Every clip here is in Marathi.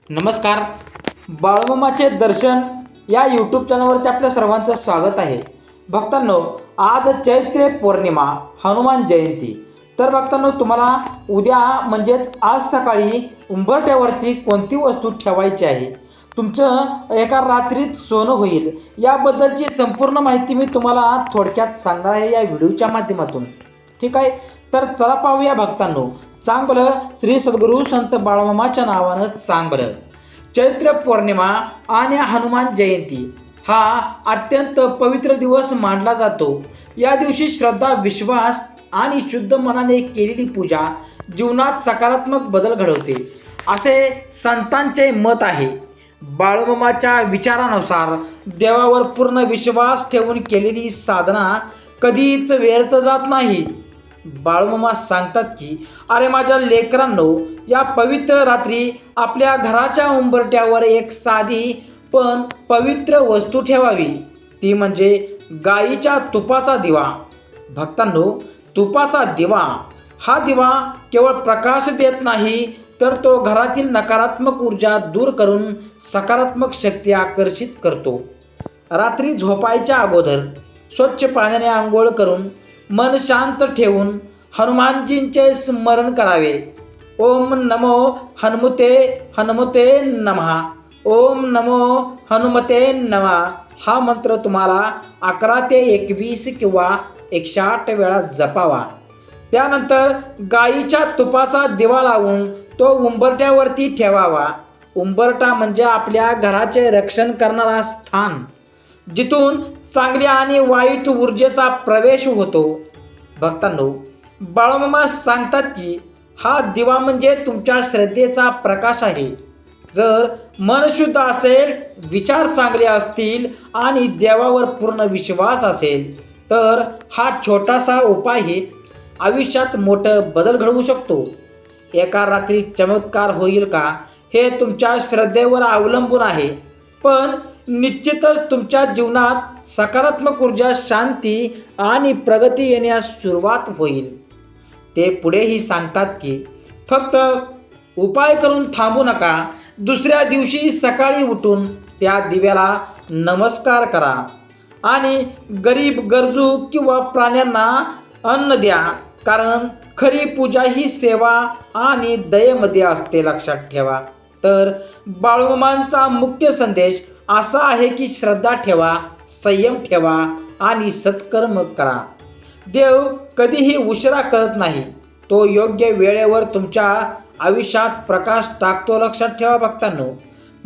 नमस्कार. बाळूमामाचे दर्शन या यूट्यूब चॅनलवरती आपल्या सर्वांचं स्वागत आहे. भक्तांनो, आज चैत्र पौर्णिमा, हनुमान जयंती. तर भक्तांनो, तुम्हाला उद्या म्हणजेच आज सकाळी उंबरठ्यावरती कोणती वस्तू ठेवायची आहे, तुमचं एका रात्रीत सोनं होईल, याबद्दलची संपूर्ण माहिती मी तुम्हाला थोडक्यात सांगणार आहे या व्हिडिओच्या माध्यमातून. ठीक आहे, तर चला पाहूया भक्तांनो. सांग बरं, श्री सद्गुरू संत बाळूमामाच्या नावानं सांग बरं. चैत्र पौर्णिमा आणि हनुमान जयंती हा अत्यंत पवित्र दिवस मानला जातो. या दिवशी श्रद्धा, विश्वास आणि शुद्ध मनाने केलेली पूजा जीवनात सकारात्मक बदल घडवते, असे संतांचे मत आहे. बाळूमामाच्या विचारानुसार देवावर पूर्ण विश्वास ठेवून केलेली साधना कधीच व्यर्थ जात नाही. बाळूमामा सांगतात की, अरे माझ्या लेकरांनो, या पवित्र रात्री आपल्या घराच्या उंबरट्यावर एक साधी पण पवित्र वस्तू ठेवावी, ती म्हणजे गाईच्या तुपाचा दिवा. भक्तांनो, तुपाचा दिवा हा दिवा केवळ प्रकाश देत नाही, तर तो घरातील नकारात्मक ऊर्जा दूर करून सकारात्मक शक्ती आकर्षित करतो. रात्री झोपायच्या अगोदर स्वच्छ पाण्याने आंघोळ करून मन शांत ठेवून हनुमानजींचे स्मरण करावे. ओम नमो हनुमते हनुमते नमः, ओम नमो हनुमते नमः हा मंत्र तुम्हाला 11 ते 21 किंवा 108 वेळा जपावा. त्यानंतर गाईच्या तुपाचा दिवा लावून तो उंबरठ्यावरती ठेवावा. उंबरठा म्हणजे आपल्या घराचे रक्षण करणारा स्थान, जिथून चांगल्या आणि वाईट ऊर्जेचा प्रवेश होतो. भक्तांनो, बाळूमामा सांगतात की हा दिवा म्हणजे तुमच्या श्रद्धेचा प्रकाश आहे. जर मन शुद्ध असेल, विचार चांगले असतील आणि देवावर पूर्ण विश्वास असेल, तर हा छोटासा उपायही आयुष्यात मोठं बदल घडवू शकतो. एका रात्री चमत्कार होईल का, हे तुमच्या श्रद्धेवर अवलंबून आहे, पण निश्चितच तुमच्या जीवनात सकारात्मक ऊर्जा, शांती आणि प्रगती येण्यास सुरुवात होईल. ते पुढेही सांगतात की फक्त उपाय करून थांबू नका. दुसऱ्या दिवशी सकाळी उठून त्या दिव्याला नमस्कार करा आणि गरीब, गरजू किंवा प्राण्यांना अन्न द्या, कारण खरी पूजा ही सेवा आणि दयेमध्ये असते, लक्षात ठेवा. तर बाळूमामांचा मुख्य संदेश असा आहे की श्रद्धा ठेवा, संयम ठेवा आणि सत्कर्म करा. देव कधीही उशिरा करत नाही, तो योग्य वेळेवर तुमच्या आयुष्यात प्रकाश टाकतो, लक्षात ठेवा भक्तांनो.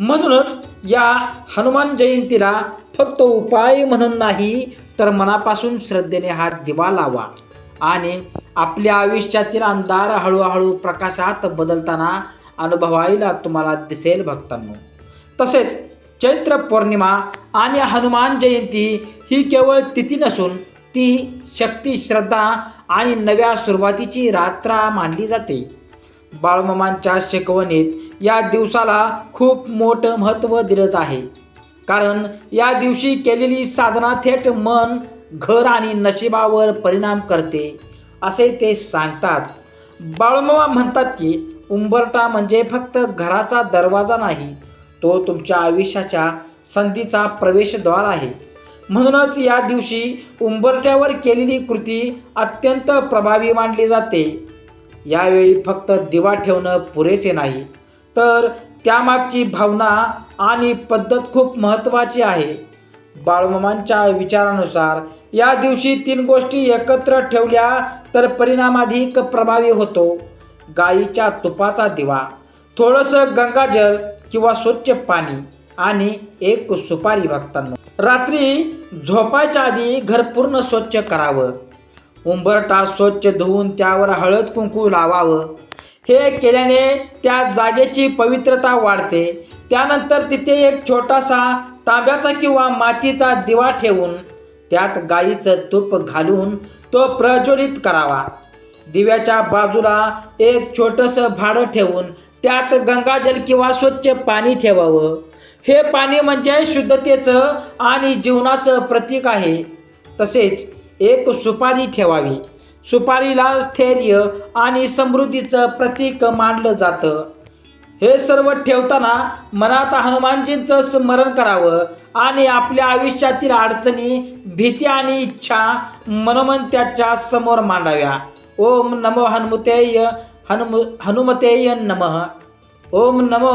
म्हणूनच या हनुमान जयंतीला फक्त उपाय म्हणून नाही, तर मनापासून श्रद्धेने हा दिवा लावा आणि आपल्या आयुष्यातील अंधार हळूहळू प्रकाशात बदलताना अनुभवायला तुम्हाला दिसेल भक्तांनो. तसेच चैत्र पौर्णिमा आणि हनुमान जयंती ही केवळ तिथी नसून ती शक्ती, श्रद्धा आणि नव्या सुरुवातीची रात्र मानली जाते. बाळूमामांच्या शिकवणीत या दिवसाला खूप मोठं महत्त्व दिलं आहे, कारण या दिवशी केलेली साधना थेट मन, घर आणि नशिबावर परिणाम करते, असे ते सांगतात. बाळूमामा म्हणतात की उंबरठा म्हणजे फक्त घराचा दरवाजा नाही, तो तुमच्या आयुष्याच्या संधीचा प्रवेशद्वार आहे. म्हणूनच या दिवशी उंबरठ्यावर केलेली कृती अत्यंत प्रभावी मानली जाते. यावेळी फक्त दिवा ठेवणं पुरेसे नाही, तर त्यामागची भावना आणि पद्धत खूप महत्त्वाची आहे. बाळूमामांच्या विचारानुसार या दिवशी 3 गोष्टी एकत्र ठेवल्या तर परिणाम अधिक प्रभावी होतो. गाईच्या तुपाचा दिवा, थोडंसं गंगाजल किंवा स्वच्छ पाणी आणि एक सुपारी. भक्तांनो, रात्री झोपायच्या आधी घर पूर्ण स्वच्छ करावं. उंबरठा स्वच्छ धुवून त्यावर हळद कुंकू लावावं. हे केल्याने त्या जागेची पवित्रता वाढते. त्यानंतर तिथे एक छोटासा तांब्याचा किंवा मातीचा दिवा ठेवून त्यात गाईचं तूप घालून तो प्रज्वलित करावा. दिव्याच्या बाजूला एक छोटंसं भांडं ठेवून त्यात गंगाजल किंवा स्वच्छ पाणी ठेवावं. हे पाणी म्हणजे शुद्धतेचं आणि जीवनाचं प्रतीक आहे. तसेच एक सुपारी ठेवावी. सुपारीला स्थैर्य आणि समृद्धीचं प्रतीक मानलं जातं. हे सर्व ठेवताना मनात हनुमानजींचं स्मरण करावं आणि आपल्या आयुष्यातील अडचणी, भीती आणि इच्छा मनोमन त्याच्या समोर मांडाव्या. ओम नमो हनुमतेय नमः. ओम नमो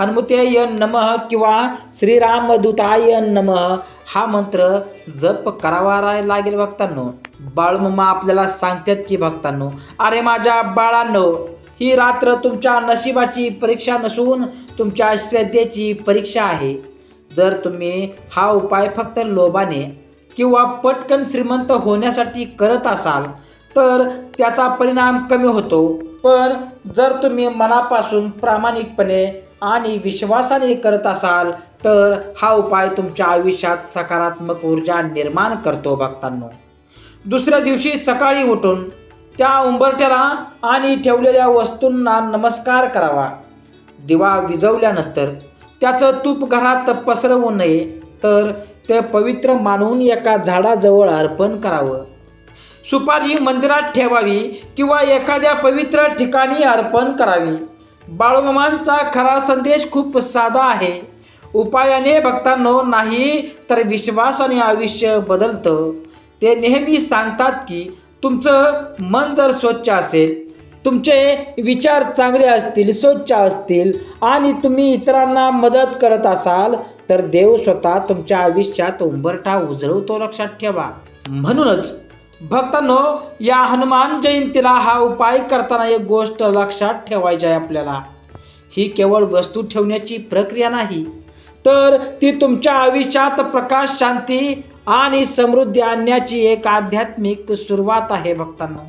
हनुमतेय नमः किंवा श्रीरामदूताय नमः हा मंत्र जप करावा लागेल भक्तांनो. बाळूमामा आपल्याला सांगतात की भक्तांनो, अरे माझ्या बाळांनो, ही रात्र तुमच्या नशिबाची परीक्षा नसून तुमच्या श्रद्धेची परीक्षा आहे. जर तुम्ही हा उपाय फक्त लोभाने किंवा पटकन श्रीमंत होण्यासाठी करत असाल तर त्याचा परिणाम कमी होतो. पण जर तुम्ही मनापासून प्रामाणिकपणे आणि विश्वासाने करत असाल तर हा उपाय तुमच्या आयुष्यात सकारात्मक ऊर्जा निर्माण करतो भक्तांनो. दुसऱ्या दिवशी सकाळी उठून त्या उंबरठ्याला आणि ठेवलेल्या वस्तूंना नमस्कार करावा. दिवा विझवल्यानंतर त्याचं तूप घरात पसरवू नये, तर ते पवित्र मानून एका झाडाजवळ अर्पण करावं. सुपारी मंदिरात ठेवावी किंवा एखाद्या पवित्र ठिकाणी अर्पण करावी. बाळूमामांचा खरा संदेश खूप साधा आहे. उपायाने भक्तांनो नाही तर विश्वासाने आयुष्य बदलतं. ते नेहमी सांगतात की तुमचं मन जर स्वच्छ असेल, तुमचे विचार चांगले असतील, स्वच्छ असतील आणि तुम्ही इतरांना मदत करत असाल तर देव स्वतः तुमच्या आयुष्यात उंबरठा उजळवतो, लक्षात ठेवा. म्हणूनच भक्तांनो, या हनुमान जयंतीला हा उपाय करताना एक गोष्ट लक्षात ठेवायची आहे आपल्याला. ही केवळ वस्तू ठेवण्याची प्रक्रिया नाही, तर ती तुमच्या आयुष्यात प्रकाश, शांती आणि समृद्धी आणण्याची एक आध्यात्मिक सुरुवात आहे भक्तांनो.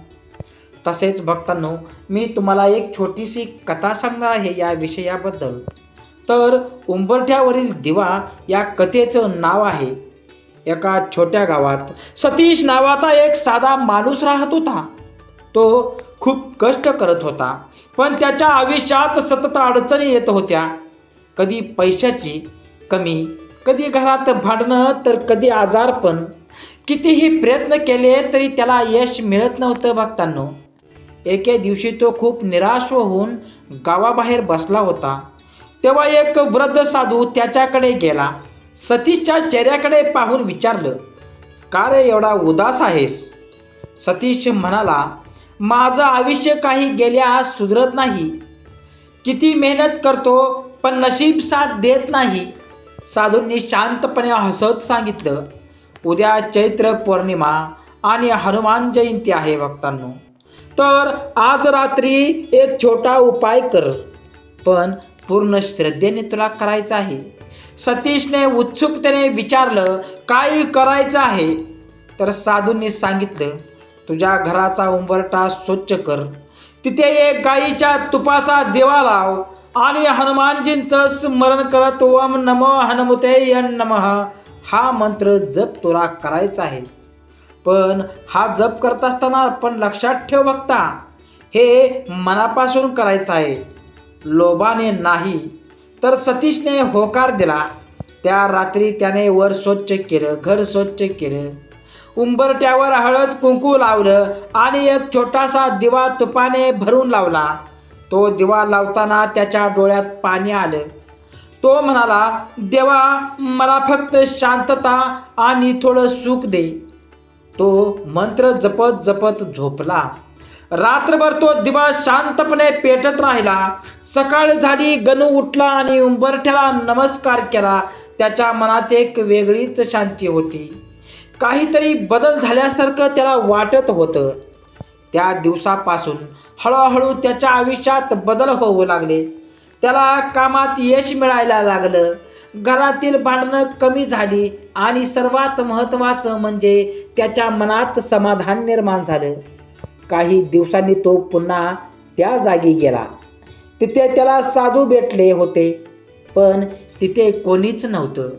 तसेच भक्तांनो, मी तुम्हाला एक छोटीशी कथा सांगणार आहे या विषयाबद्दल. तर उंबरठ्यावरील दिवा या कथेचं नाव आहे. एका छोट्या गावात सतीश नावाचा एक साधा माणूस राहत होता. तो खूप कष्ट करत होता, पण त्याच्या आयुष्यात सतत अडचणी येत होत्या. कधी पैशाची कमी, कधी घरात भांडणं, तर कधी आजारपण. कितीही प्रयत्न केले तरी त्याला यश मिळत नव्हतं भक्तांनो. एके दिवशी तो खूप निराश होऊन गावाबाहेर बसला होता. तेव्हा एक वृद्ध साधू त्याच्याकडे गेला. सतीशच्या चेहऱ्याकडे पाहून विचारलं, का रे एवढा उदास आहेस? सतीश म्हणाला, माझं आयुष्य काही गेल्यास सुधरत नाही. किती मेहनत करतो पण नशीब साथ देत नाही. साधूंनी शांतपणे हसत सांगितलं, उद्या चैत्र पौर्णिमा आणि हनुमान जयंती आहे भक्तांनो. तर आज रात्री एक छोटा उपाय कर, पण पूर्ण श्रद्धेने तुला करायचं आहे. सतीशने उत्सुकतेने विचारलं, काय करायचं आहे? तर साधूंनी सांगितलं, तुझ्या घराचा उंबरठा स्वच्छ कर, तिथे एक गाईच्या तुपाचा दिवा लाव आणि हनुमानजींचं स्मरण करत ओम नमो हनुमतेय नमः हा मंत्र जप तुला करायचा आहे. पण हा जप करत असताना पण लक्षात ठेव भक्ता, हे मनापासून करायचं आहे, लोभाने नाही. तर सतीशने होकार दिला. त्या रात्री त्याने वर स्वच्छ केलं, घर स्वच्छ केलं, उंबरट्यावर हळद कुंकू लावलं आणि एक छोटासा दिवा तुपाने भरून लावला. तो दिवा लावताना त्याच्या डोळ्यात पाणी आलं. तो म्हणाला, देवा, मला फक्त शांतता आणि थोडं सुख दे. तो मंत्र जपत जपत झोपला. रात्रभर तो दिवा शांतपणे पेटत राहिला. सकाळ झाली, गणू उठला आणि उंबरठ्याला नमस्कार केला. त्याच्या मनात एक वेगळीच शांती होती. काहीतरी बदल झाल्यासारखं त्याला वाटत होतं. त्या दिवसापासून हळूहळू त्याच्या आयुष्यात बदल होऊ लागले. त्याला कामात यश मिळायला लागलं, घरातील भांडणं कमी झाली आणि सर्वात महत्त्वाचं म्हणजे त्याच्या मनात समाधान निर्माण झालं. काही दिवसांनी तो पुन्हा त्या जागी गेला. तिथे त्याला साधू भेटले होते, पण तिथे कोणीच नव्हतं.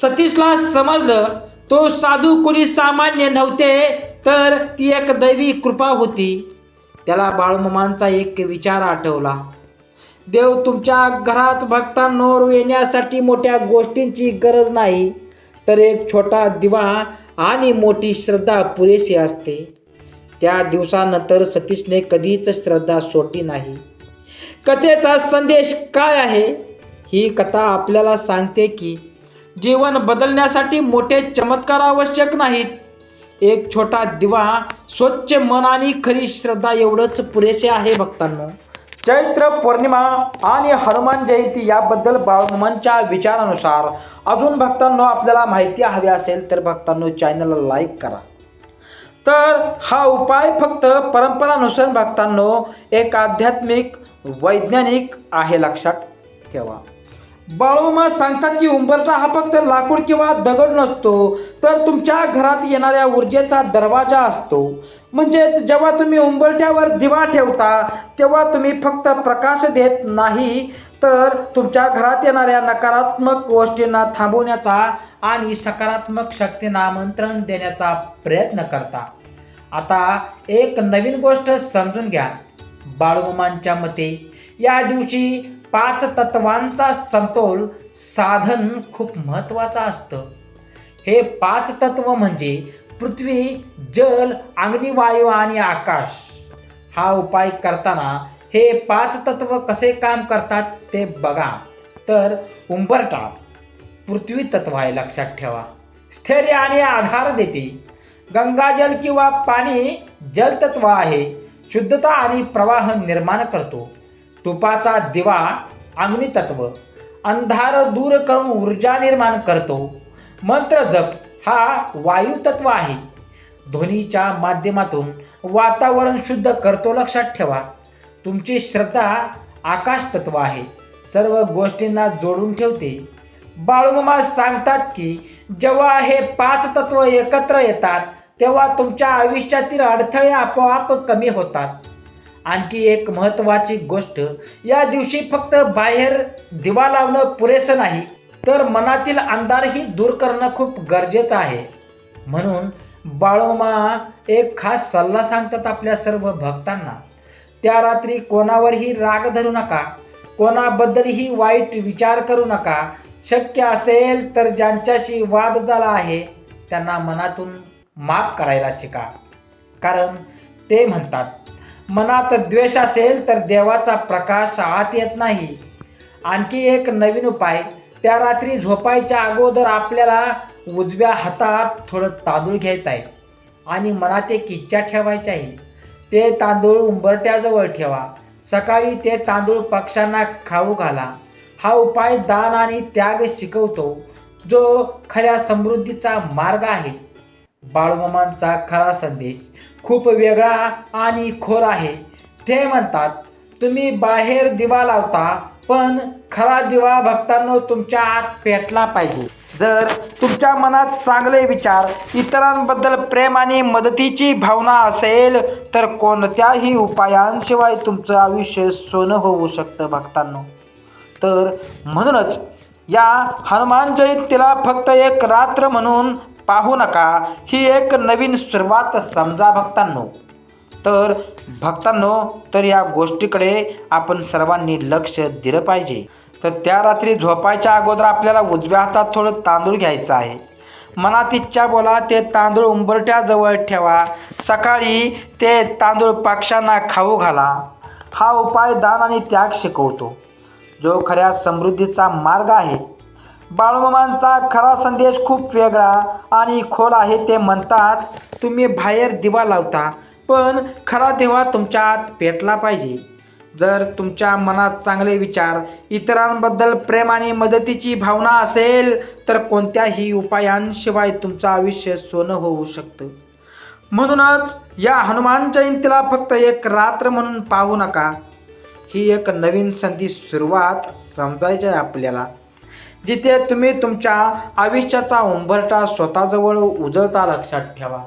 सतीशला समजलं, तो साधू कोणी सामान्य नव्हते, तर ती एक दैवी कृपा होती. त्याला बाळूमामांचा एक विचार आठवला, देव तुमच्या घरात भक्तांनो येण्यासाठी मोठ्या गोष्टींची गरज नाही, तर एक छोटा दिवा आणि मोठी श्रद्धा पुरेशी असते. त्या दिवसानंतर सतीशने कधीच श्रद्धा सोडली नाही. कथेचा संदेश काय आहे? ही कथा आपल्याला सांगते की जीवन बदलण्यासाठी मोठे चमत्कार आवश्यक नाहीत. एक छोटा दिवा, स्वच्छ मन आणि खरी श्रद्धा एवढंच पुरेसे आहे भक्तांनो. चैत्र पौर्णिमा आणि हनुमान जयंती याबद्दल बाळूमामांच्या विचारानुसार अजून भक्तांनो आपल्याला माहिती हवी असेल तर भक्तांनो चॅनलला लाईक करा. तर हा उपाय फक्त परंपरा नसून भक्तांनो एक आध्यात्मिक वैज्ञानिक आहे, लक्षात ठेवा. बाळूमामा सांगतात की उंबरठा हा फक्त लाकूड किंवा दगड नसतो, तर तुमच्या घरात येणाऱ्या ऊर्जेचा दरवाजा असतो. म्हणजेच जेव्हा तुम्ही उंबरठ्यावर दिवा ठेवता तेव्हा तुम्ही फक्त प्रकाश देत नाही, तर तुमच्या घरात येणाऱ्या नकारात्मक गोष्टींना थांबवण्याचा आणि सकारात्मक शक्तींना आमंत्रण देण्याचा प्रयत्न करता. आता एक नवीन गोष्ट समजून घ्या. बाळूमामांच्या मते या दिवशी 5 तत्वांचा समतोल साधन खूप महत्त्वाचं असतं. हे 5 तत्व म्हणजे पृथ्वी, जल, अग्नी, वायू आणि आकाश. हा उपाय करताना हे 5 तत्व कसे काम करतात ते बघा. तर उंबरठा पृथ्वी तत्व आहे, लक्षात ठेवा. स्थैर्य आणि आधार देते. गंगाजल किंवा पाणी जलतत्व आहे, शुद्धता आणि प्रवाह निर्माण करतो. तुपाचा दिवा अग्नितत्व, अंधार दूर करून ऊर्जा निर्माण करतो. मंत्र जप हा वायू तत्व आहे, ध्वनीच्या माध्यमातून वातावरण शुद्ध करतो, लक्षात ठेवा. तुमची श्रद्धा आकाश तत्व आहे, सर्व गोष्टींना जोडून ठेवते. बाळूमामा सांगतात की जेव्हा हे 5 तत्व एकत्र येतात तेव्हा तुमच्या आयुष्यातील अडथळे आपोआप कमी होतात. आणखी एक महत्त्वाची गोष्ट, या दिवशी फक्त बाहेर दिवा लावणं पुरेसं नाही, तर मनातील अंधारही दूर करणं खूप गरजेचं आहे. म्हणून बाळूमामा एक खास सल्ला सांगतात आपल्या सर्व भक्तांना. त्या रात्री कोणावरही राग धरू नका, कोणाबद्दलही वाईट विचार करू नका. शक्य असेल तर ज्यांच्याशी वाद झाला आहे त्यांना मनातून माफ करायला शिका. कारण ते म्हणतात, मनात द्वेष असेल तर देवाचा प्रकाश आत येत नाही. आणखी एक नवीन उपाय, त्या रात्री झोपायच्या अगोदर आपल्याला उजव्या हातात थोडं तांदूळ घ्यायचं आहे आणि मनात एक इच्छा ठेवायची आहे. ते तांदूळ उंबरठ्याजवळ ठेवा. सकाळी ते तांदूळ पक्ष्यांना खाऊ घाला. हा उपाय दान आणि त्याग शिकवतो, जो खऱ्या समृद्धीचा मार्ग आहे. बाळूमामांचा खरा संदेश खूप वेगळा आणि खोल आहे. ते म्हणतात, तुम्ही बाहेर दिवा लावता, पण खरा दिवा भक्तांनो तुमच्या आत पेटला पाहिजे. जर तुमच्या मनात चांगले विचार, इतरांबद्दल प्रेम आणि मदतीची भावना असेल तर कोणत्याही उपायांशिवाय तुमचं आयुष्य सोनं होऊ शकतं भक्तांनो. तर म्हणूनच या हनुमान जयंतीला फक्त एक रात्र म्हणून पाहू नका, ही एक नवीन सुरुवात समजा भक्तांनो. तर भक्तांनो, तर या गोष्टीकडे आपण सर्वांनी लक्ष दिलं पाहिजे. तर त्या रात्री झोपायच्या अगोदर आपल्याला उजव्या हातात थोडं तांदूळ घ्यायचं आहे. मनात इच्छा बोला, ते तांदूळ उंबरठ्याजवळ ठेवा. सकाळी ते तांदूळ पक्ष्यांना खाऊ घाला. हा उपाय दान आणि त्याग शिकवतो, जो खऱ्या समृद्धीचा मार्ग आहे. बाळूमामांचा खरा संदेश खूप वेगळा आणि खोल आहे. ते म्हणतात, तुम्ही बाहेर दिवा लावता, पण खरा दिवा तुमच्या आत पेटला पाहिजे. जर तुमच्या मनात चांगले विचार, इतरांबद्दल प्रेम आणि मदतीची भावना असेल तर कोणत्याही उपायांशिवाय तुमचं आयुष्य सोनं होऊ शकतं. म्हणूनच या हनुमान जयंतीला फक्त एक रात्र म्हणून पाहू नका, ही एक नवीन संधी सुरुवात समजायची आहे आपल्याला, जिथे तुम्ही तुमच्या आयुष्याचा उंबरठा स्वतःजवळ उजळता, लक्षात ठेवा.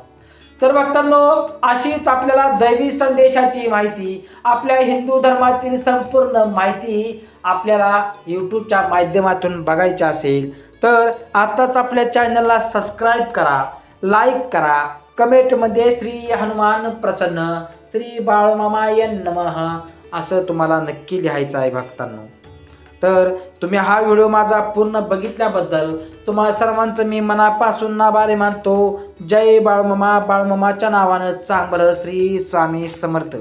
तर भक्तांनो, अशीच आपल्याला दैवी संदेशाची माहिती, आपल्या हिंदू धर्मातील संपूर्ण माहिती आपल्याला यूट्यूबच्या माध्यमातून बघायची असेल तर आताच आपल्या चॅनलला सबस्क्राईब करा, लाईक करा, कमेंटमध्ये श्री हनुमान प्रसन्न, श्री बाळूमामाय नमः असं तुम्हाला नक्की लिहायचं आहे भक्तांनो. तर तुम्ही हा व्हिडिओ माझा पूर्ण बघितल्याबद्दल तुम्हा सर्वांचं मी मनापासून आभारी मानतो. जय बाळूमामा. बाळूमामाच्या नावानं चांगलं. श्री स्वामी समर्थ.